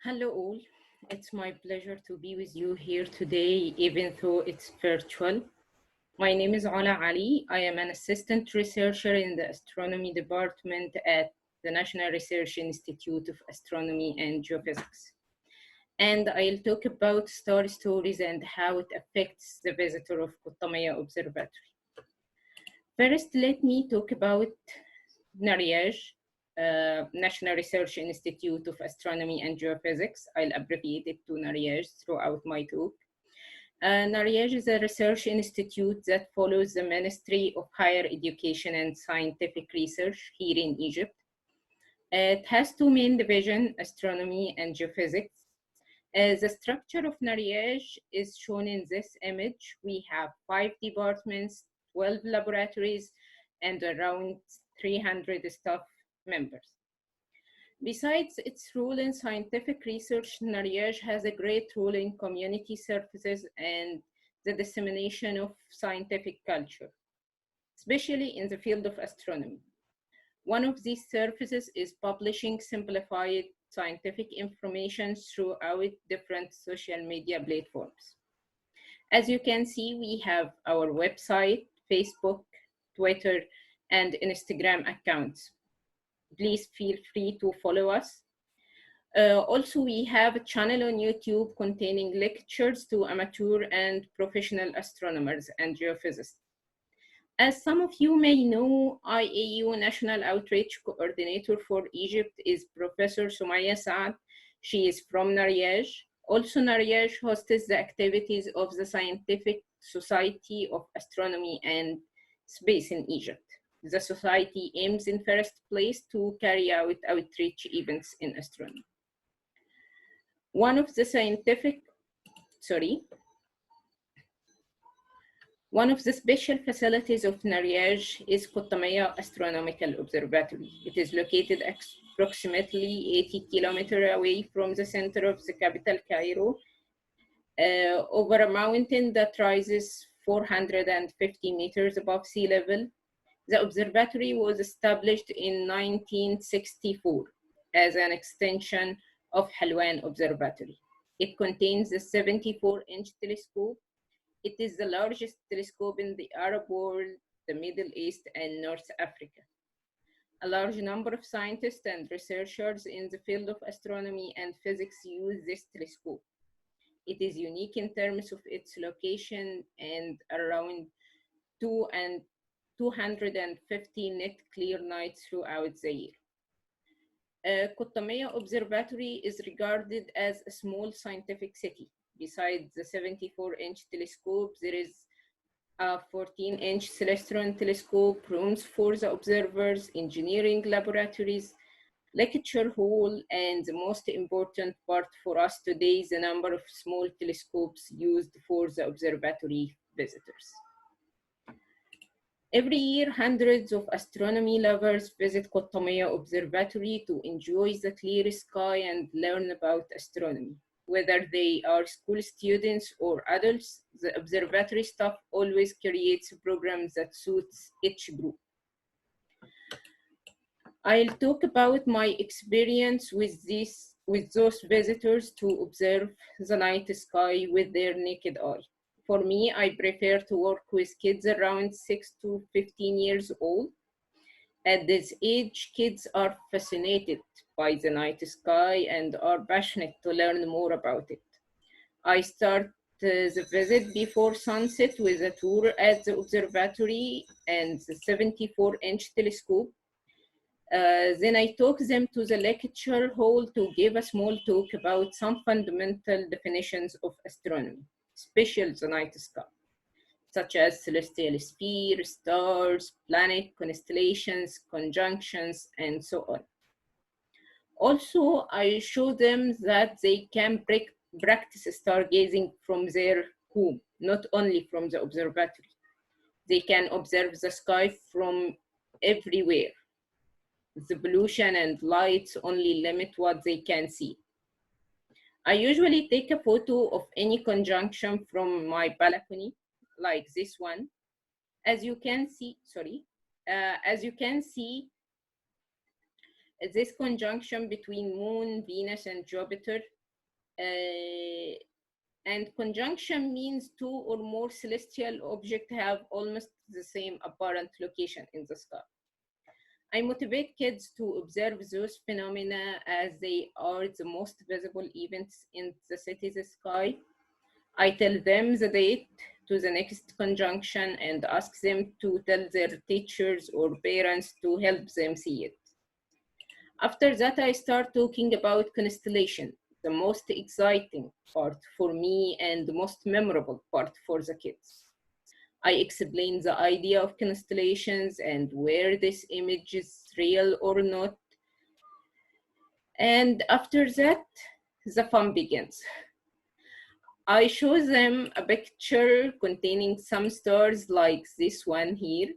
Hello all, it's my pleasure to be with you here today, even though it's virtual. My name is Ola Ali. I am an assistant researcher in the astronomy department at the National Research Institute of Astronomy and Geophysics. And I'll talk about star stories and how it affects the visitor of Kottamia Observatory. First, let me talk about NARIAGE, National Research Institute of Astronomy and Geophysics. I'll abbreviate it to NARIAGE throughout my talk. NARIAGE is a research institute that follows the Ministry of Higher Education and Scientific Research here in Egypt. It has two main divisions, astronomy and geophysics. The structure of NARIAGE is shown in this image. We have 5 departments, 12 laboratories, and around 300 staff members. Besides its role in scientific research, NARIAGE has a great role in community services and the dissemination of scientific culture, especially in the field of astronomy. One of these services is publishing simplified scientific information throughout different social media platforms. As you can see, we have our website, Facebook, Twitter, and Instagram accounts. Please feel free to follow us. Also, we have a channel on YouTube containing lectures to amateur and professional astronomers and geophysicists. As some of you may know, IAU National Outreach Coordinator for Egypt is Professor Sumaya Saad. She is from NARIAGE. Also, NARIAGE hosts the activities of the Scientific Society of Astronomy and Space in Egypt. The society aims in first place to carry out outreach events in astronomy. One of the special facilities of NARIAGE is Kottamia Astronomical Observatory. It is located approximately 80 kilometers away from the center of the capital, Cairo, over a mountain that rises 450 meters above sea level. The observatory was established in 1964 as an extension of Halwan Observatory. It contains a 74-inch telescope. It is the largest telescope in the Arab world, the Middle East, and North Africa. A large number of scientists and researchers in the field of astronomy and physics use this telescope. It is unique in terms of its location and around 250 net clear nights throughout the year. Kottamia Observatory is regarded as a small scientific city. Besides the 74-inch telescope, there is a 14-inch celestron telescope, rooms for the observers, engineering laboratories, lecture hall, and the most important part for us today is the number of small telescopes used for the observatory visitors. Every year, hundreds of astronomy lovers visit Kottamia Observatory to enjoy the clear sky and learn about astronomy. Whether they are school students or adults, the observatory staff always creates programs that suits each group. I'll talk about my experience with those visitors to observe the night sky with their naked eye. For me, I prefer to work with kids around 6 to 15 years old. At this age, kids are fascinated by the night sky and are passionate to learn more about it. I start the visit before sunset with a tour at the observatory and the 74-inch telescope. Then I took them to the lecture hall to give a small talk about some fundamental definitions of astronomy, especially the night sky, such as celestial sphere, stars, planet, constellations, conjunctions, and so on. Also, I show them that they can practice stargazing from their home, not only from the observatory. They can observe the sky from everywhere. The pollution and lights only limit what they can see. I usually take a photo of any conjunction from my balcony, like this one. As you can see, This conjunction between Moon, Venus, and Jupiter, and conjunction means two or more celestial objects have almost the same apparent location in the sky. I motivate kids to observe those phenomena as they are the most visible events in the city's sky. I tell them the date to the next conjunction and ask them to tell their teachers or parents to help them see it. After that, I start talking about constellation, the most exciting part for me and the most memorable part for the kids. I explain the idea of constellations and where this image is real or not. And after that, the fun begins. I show them a picture containing some stars like this one here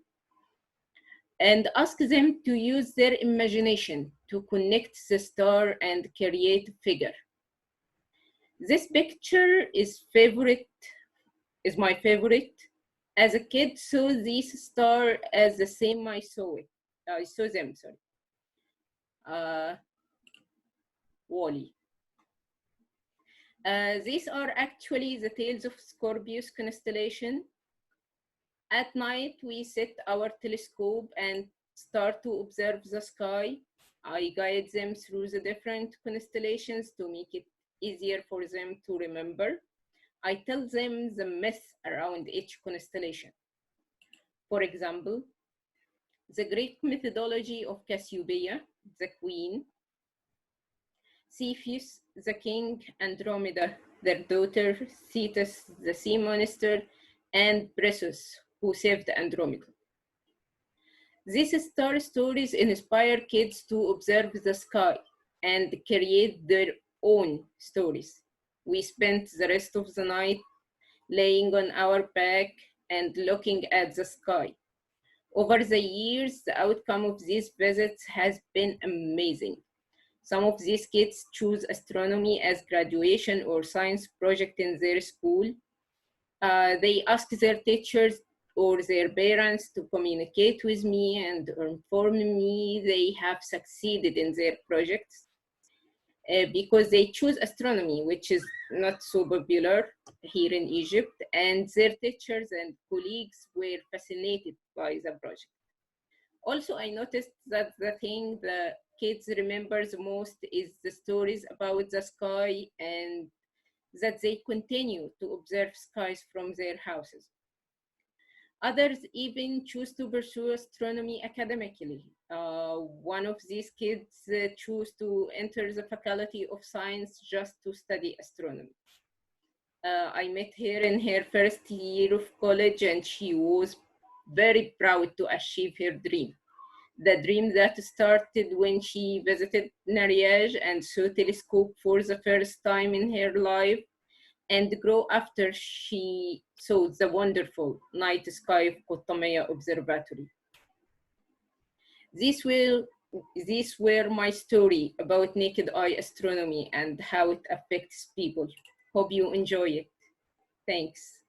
and ask them to use their imagination to connect the star and create a figure. This picture is my favorite. As a kid, saw this star as the same I saw them, sorry. Wally. These are actually the tails of Scorpius constellation. At night, we set our telescope and start to observe the sky. I guide them through the different constellations to make it easier for them to remember. I tell them the myth around each constellation. For example, the Greek mythology of Cassiopeia, the queen, Cepheus, the king, Andromeda, their daughter, Thetis, the sea monster, and Perseus, who saved Andromeda. These star stories inspire kids to observe the sky and create their own stories. We spent the rest of the night laying on our back and looking at the sky. Over the years, the outcome of these visits has been amazing. Some of these kids choose astronomy as graduation or science project in their school. They ask their teachers or their parents to communicate with me and inform me they have succeeded in their projects because they choose astronomy, which is not so popular here in Egypt, and their teachers and colleagues were fascinated by the project. Also, I noticed that the thing the kids remember the most is the stories about the sky and that they continue to observe skies from their houses. Others even choose to pursue astronomy academically. One of these kids chose to enter the Faculty of Science just to study astronomy. I met her in her first year of college and she was very proud to achieve her dream. The dream that started when she visited Nariaj and saw telescope for the first time in her life and grow after she saw the wonderful night sky of Kottamia Observatory. These were my story about naked eye astronomy and how it affects people. Hope you enjoy it. Thanks.